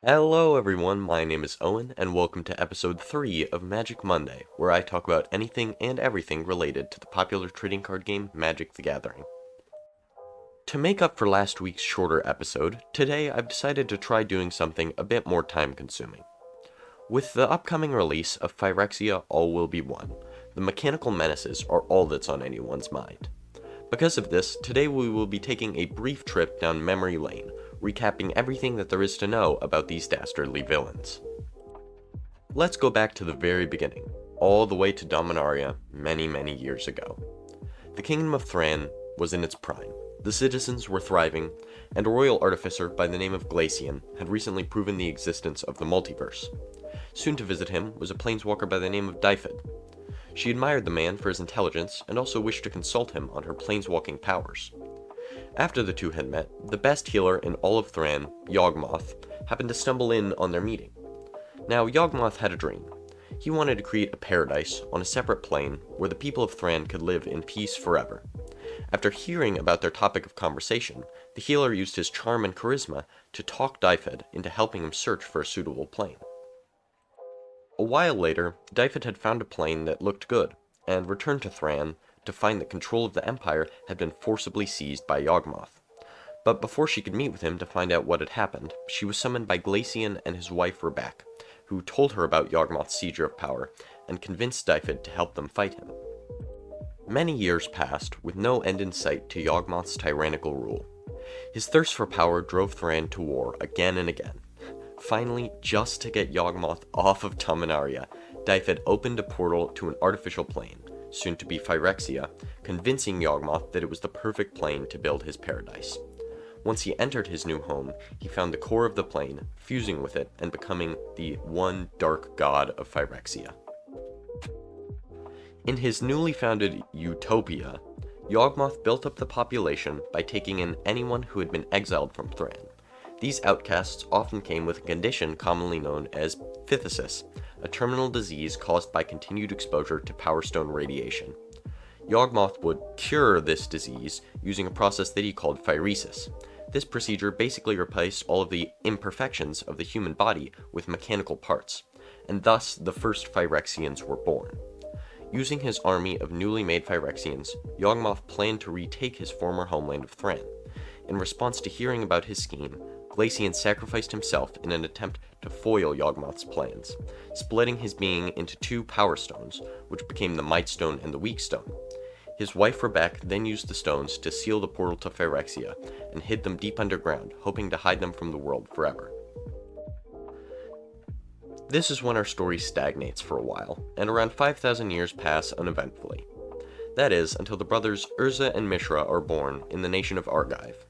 Hello everyone, my name is Owen, and welcome to episode 3 of Magic Monday, where I talk about anything and everything related to the popular trading card game Magic the Gathering. To make up for last week's shorter episode, today I've decided to try doing something a bit more time consuming. With the upcoming release of Phyrexia All Will Be One, the mechanical menaces are all that's on anyone's mind. Because of this, today we will be taking a brief trip down memory lane, recapping everything that there is to know about these dastardly villains. Let's go back to the very beginning, all the way to Dominaria many years ago. The Kingdom of Thran was in its prime, the citizens were thriving, and a royal artificer by the name of Glacian had recently proven the existence of the multiverse. Soon to visit him was a planeswalker by the name of Dyfed. She admired the man for his intelligence and also wished to consult him on her planeswalking powers. After the two had met, the best healer in all of Thran, Yawgmoth, happened to stumble in on their meeting. Now, Yawgmoth had a dream. He wanted to create a paradise on a separate plane where the people of Thran could live in peace forever. After hearing about their topic of conversation, the healer used his charm and charisma to talk Dyfed into helping him search for a suitable plane. A while later, Dyfed had found a plane that looked good, and returned to Thran to find that control of the Empire had been forcibly seized by Yawgmoth. But before she could meet with him to find out what had happened, she was summoned by Glacian and his wife Rebecca, who told her about Yawgmoth's seizure of power, and convinced Dyfed to help them fight him. Many years passed, with no end in sight to Yawgmoth's tyrannical rule. His thirst for power drove Thran to war again and again. Finally, just to get Yawgmoth off of Dominaria, Dyfed opened a portal to an artificial plane, soon to be Phyrexia, convincing Yawgmoth that it was the perfect plane to build his paradise. Once he entered his new home, he found the core of the plane, fusing with it and becoming the one dark god of Phyrexia. In his newly founded Utopia, Yawgmoth built up the population by taking in anyone who had been exiled from Thran. These outcasts often came with a condition commonly known as phthisis, a terminal disease caused by continued exposure to Power Stone radiation. Yawgmoth would cure this disease using a process that he called phyresis. This procedure basically replaced all of the imperfections of the human body with mechanical parts, and thus the first Phyrexians were born. Using his army of newly made Phyrexians, Yawgmoth planned to retake his former homeland of Thran. In response to hearing about his scheme, Glacian sacrificed himself in an attempt to foil Yawgmoth's plans, splitting his being into two Power Stones, which became the Might Stone and the Weak Stone. His wife Rebecca then used the stones to seal the portal to Phyrexia, and hid them deep underground, hoping to hide them from the world forever. This is when our story stagnates for a while, and around 5,000 years pass uneventfully. That is, until the brothers Urza and Mishra are born in the nation of Argive.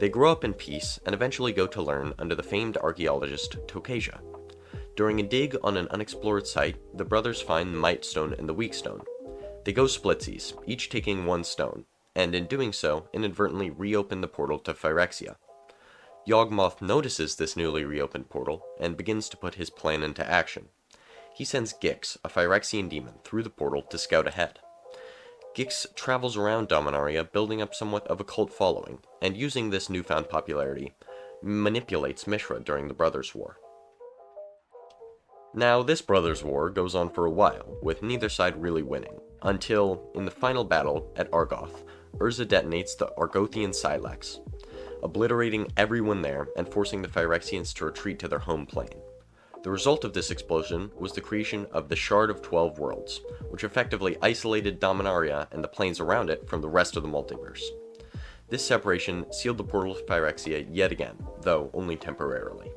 They grow up in peace and eventually go to learn under the famed archaeologist Tokasia. During a dig on an unexplored site, the brothers find the Might Stone and the Weak Stone. They go splitsies, each taking one stone, and in doing so, inadvertently reopen the portal to Phyrexia. Yawgmoth notices this newly reopened portal and begins to put his plan into action. He sends Gix, a Phyrexian demon, through the portal to scout ahead. Gix travels around Dominaria, building up somewhat of a cult following, and using this newfound popularity, manipulates Mishra during the Brothers' War. Now, this Brothers' War goes on for a while, with neither side really winning, until, in the final battle at Argoth, Urza detonates the Argothian Silex, obliterating everyone there and forcing the Phyrexians to retreat to their home plane. The result of this explosion was the creation of the Shard of 12 Worlds, which effectively isolated Dominaria and the planes around it from the rest of the multiverse. This separation sealed the portal to Phyrexia yet again, though only temporarily.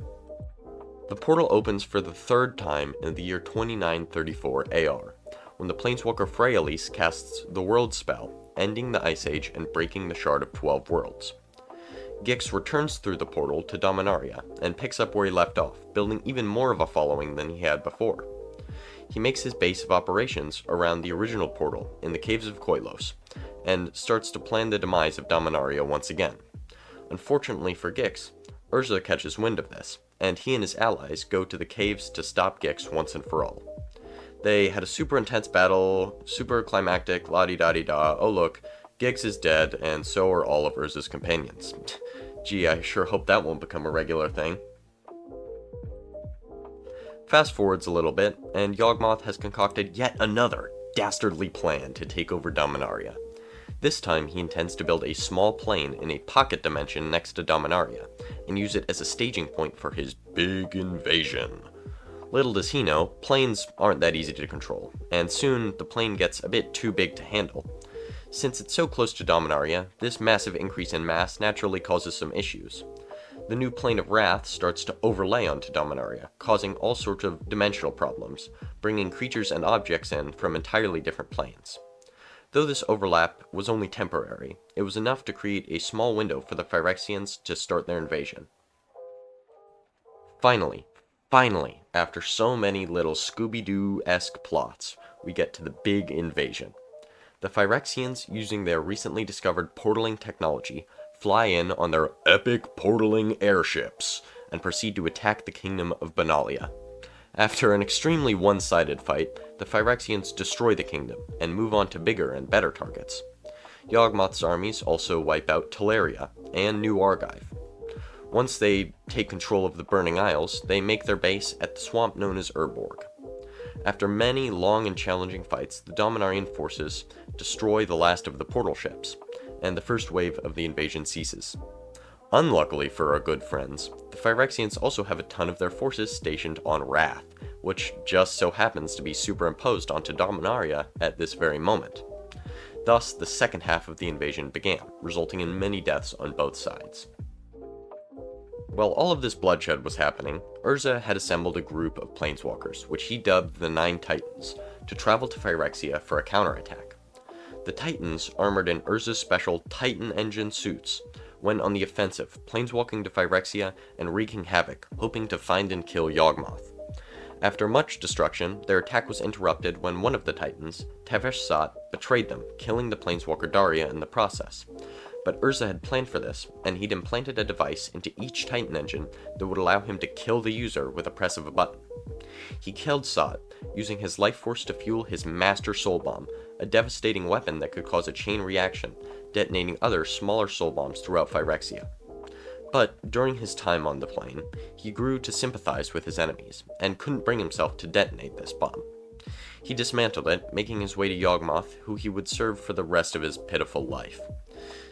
The portal opens for the third time in the year 2934 AR, when the planeswalker Freyalise casts the World spell, ending the Ice Age and breaking the Shard of 12 Worlds. Gix returns through the portal to Dominaria and picks up where he left off, building even more of a following than he had before. He makes his base of operations around the original portal in the Caves of Koilos, and starts to plan the demise of Dominaria once again. Unfortunately for Gix, Urza catches wind of this, and he and his allies go to the caves to stop Gix once and for all. They had a super intense battle, super climactic, la-di-da-di-da, oh look, Gix is dead, and so are all of Urza's companions. Gee, I sure hope that won't become a regular thing. Fast forwards a little bit, and Yawgmoth has concocted yet another dastardly plan to take over Dominaria. This time he intends to build a small plane in a pocket dimension next to Dominaria, and use it as a staging point for his big invasion. Little does he know, planes aren't that easy to control, and soon the plane gets a bit too big to handle. Since it's so close to Dominaria, this massive increase in mass naturally causes some issues. The new plane of Wrath starts to overlay onto Dominaria, causing all sorts of dimensional problems, bringing creatures and objects in from entirely different planes. Though this overlap was only temporary, it was enough to create a small window for the Phyrexians to start their invasion. Finally, after so many little Scooby-Doo-esque plots, we get to the big invasion. The Phyrexians, using their recently discovered portaling technology, fly in on their epic portaling airships, and proceed to attack the kingdom of Benalia. After an extremely one-sided fight, the Phyrexians destroy the kingdom, and move on to bigger and better targets. Yawgmoth's armies also wipe out Teleria and New Argive. Once they take control of the Burning Isles, they make their base at the swamp known as Urborg. After many long and challenging fights, the Dominarian forces destroy the last of the portal ships, and the first wave of the invasion ceases. Unluckily for our good friends, the Phyrexians also have a ton of their forces stationed on Wrath, which just so happens to be superimposed onto Dominaria at this very moment. Thus, the second half of the invasion began, resulting in many deaths on both sides. While all of this bloodshed was happening, Urza had assembled a group of planeswalkers, which he dubbed the Nine Titans, to travel to Phyrexia for a counterattack. The Titans, armored in Urza's special Titan engine suits, went on the offensive, planeswalking to Phyrexia and wreaking havoc, hoping to find and kill Yawgmoth. After much destruction, their attack was interrupted when one of the Titans, Tevesh-Sat, betrayed them, killing the planeswalker Daria in the process. But Urza had planned for this, and he'd implanted a device into each Titan engine that would allow him to kill the user with a press of a button. He killed Sat, using his life force to fuel his Master Soul Bomb, a devastating weapon that could cause a chain reaction, detonating other smaller soul bombs throughout Phyrexia. But during his time on the plane, he grew to sympathize with his enemies, and couldn't bring himself to detonate this bomb. He dismantled it, making his way to Yawgmoth, who he would serve for the rest of his pitiful life.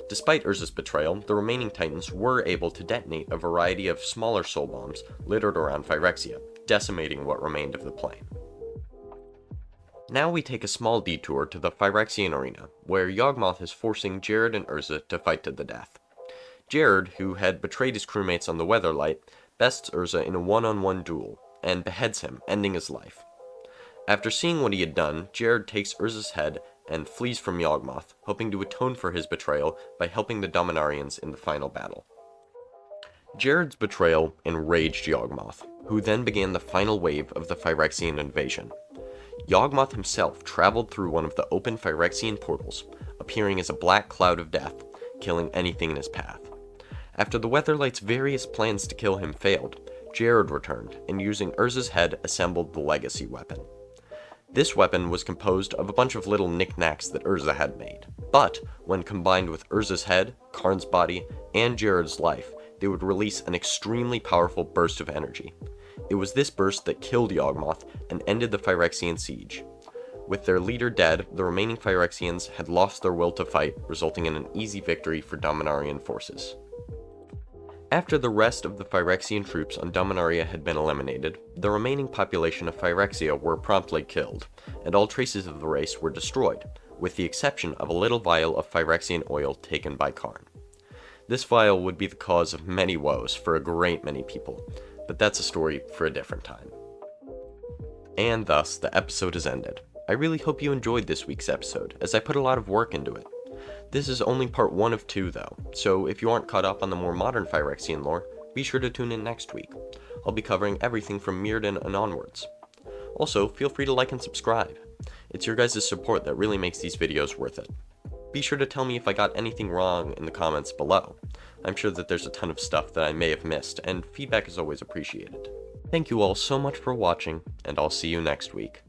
Despite Urza's betrayal, the remaining Titans were able to detonate a variety of smaller soul bombs littered around Phyrexia, decimating what remained of the plane. Now we take a small detour to the Phyrexian arena, where Yawgmoth is forcing Jared and Urza to fight to the death. Jared, who had betrayed his crewmates on the Weatherlight, bests Urza in a one-on-one duel, and beheads him, ending his life. After seeing what he had done, Jared takes Urza's head and flees from Yawgmoth, hoping to atone for his betrayal by helping the Dominarians in the final battle. Jared's betrayal enraged Yawgmoth, who then began the final wave of the Phyrexian invasion. Yawgmoth himself traveled through one of the open Phyrexian portals, appearing as a black cloud of death, killing anything in his path. After the Weatherlight's various plans to kill him failed, Jared returned, and using Urza's head assembled the legacy weapon. This weapon was composed of a bunch of little knickknacks that Urza had made, but when combined with Urza's head, Karn's body, and Jared's life, they would release an extremely powerful burst of energy. It was this burst that killed Yawgmoth and ended the Phyrexian siege. With their leader dead, the remaining Phyrexians had lost their will to fight, resulting in an easy victory for Dominarian forces. After the rest of the Phyrexian troops on Dominaria had been eliminated, the remaining population of Phyrexia were promptly killed, and all traces of the race were destroyed, with the exception of a little vial of Phyrexian oil taken by Karn. This vial would be the cause of many woes for a great many people, but that's a story for a different time. And thus, the episode has ended. I really hope you enjoyed this week's episode, as I put a lot of work into it. This is only part 1 of 2 though, so if you aren't caught up on the more modern Phyrexian lore, be sure to tune in next week. I'll be covering everything from Mirrodin and onwards. Also, feel free to like and subscribe. It's your guys' support that really makes these videos worth it. Be sure to tell me if I got anything wrong in the comments below. I'm sure that there's a ton of stuff that I may have missed, and feedback is always appreciated. Thank you all so much for watching, and I'll see you next week.